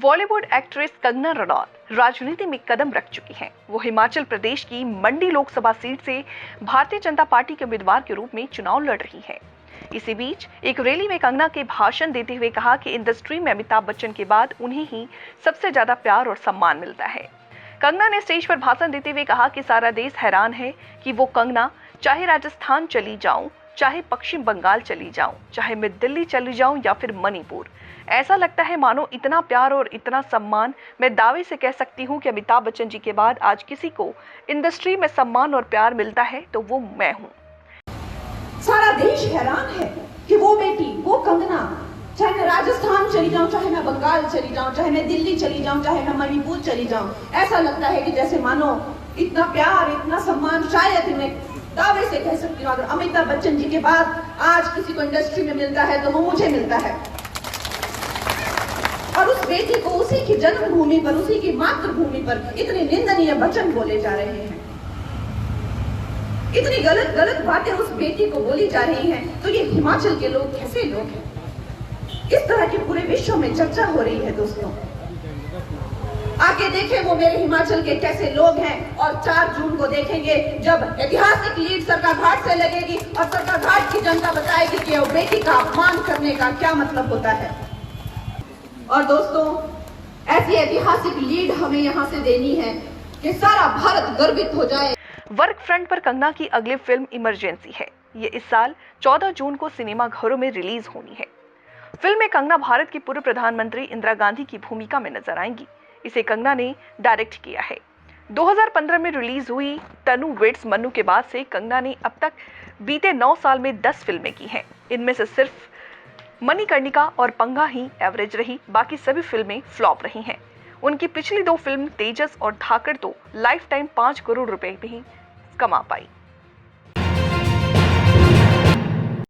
Bollywood actress Kangana Ranaut राजनीति में कदम रख चुकी हैं। वो हिमाचल प्रदेश की मंडी लोकसभा सीट से भारतीय जनता पार्टी के उम्मीदवार के रूप में चुनाव लड़ रही हैं। इसी बीच एक रैली में कंगना के भाषण देते हुए कहा कि इंडस्ट्री में अमिताभ बच्चन के बाद उन्हें ही सबसे ज्यादा प्यार और सम्मान मिलता है। कंगना ने स्टेज पर भाषण देते हुए कहा कि सारा देश हैरान है कि वो कंगना चाहे राजस्थान चली जाऊं, चाहे पश्चिम बंगाल चली जाऊं, चाहे मैं दिल्ली चली जाऊं या फिर मणिपुर, ऐसा लगता है मानो इतना प्यार और इतना सम्मान मैं दावे से कह सकती हूं कि अमिताभ बच्चन जी के बाद आज किसी को इंडस्ट्री में सम्मान और प्यार मिलता है तो वो मैं हूं। सारा देश हैरान है कि वो बेटी, वो कंगना, चाहे मैं राजस्थान चली जाऊं, चाहे मैं बंगाल चली जाऊं, चाहे मैं दिल्ली चली जाऊं, चाहे मैं मणिपुर चली जाऊं, ऐसा लगता है कि जैसे मानो इतना प्यार, इतना सम्मान शायद मैं दावे से कह सकती हूँ अगर अमिताभ बच्चन जी के बाद आज किसी को इंडस्ट्री में मिलता है तो वो मुझे मिलता है। और उस बेटी को उसी की जन्मभूमि पर, उसी की मातृभूमि पर इतने निंदनीय वचन बोले जा रहे हैं, इतनी गलत गलत बातें उस बेटी को बोली जा रही हैं, तो ये हिमाचल के लोग कैसे लोग हैं? इस तरह की पूरे विश्व में चर्चा हो रही है। दोस्तों आके देखें वो मेरे हिमाचल के कैसे लोग हैं और 4 जून को देखेंगे जब ऐतिहासिक लीड सरकाघाट से लगेगी और सरकाघाट की जनता बताएगी कि वो बेटी का अपमान करने का क्या मतलब होता है। और दोस्तों ऐसी ऐतिहासिक लीड हमें यहाँ से देनी है कि सारा भारत गर्वित हो जाए। वर्क फ्रंट पर कंगना की अगली फिल्म इमरजेंसी है। ये इस साल 14 जून को सिनेमा घरों में रिलीज होनी है। फिल्म में कंगना भारत की पूर्व प्रधानमंत्री इंदिरा गांधी की भूमिका में नजर आएंगी। इसे कंगना ने डायरेक्ट किया है। 2015 में रिलीज हुई तनु वेड्स मन्नू के बाद से कंगना ने अब तक बीते 9 साल में 10 फिल्में की हैं। इनमें से सिर्फ मणिकर्णिका और पंगा ही एवरेज रही, बाकी सभी फिल्में फ्लॉप रही हैं। उनकी पिछली 2 फिल्म तेजस और धाकड़ तो लाइफ टाइम 5 करोड़ रुपए भी कमा पाई।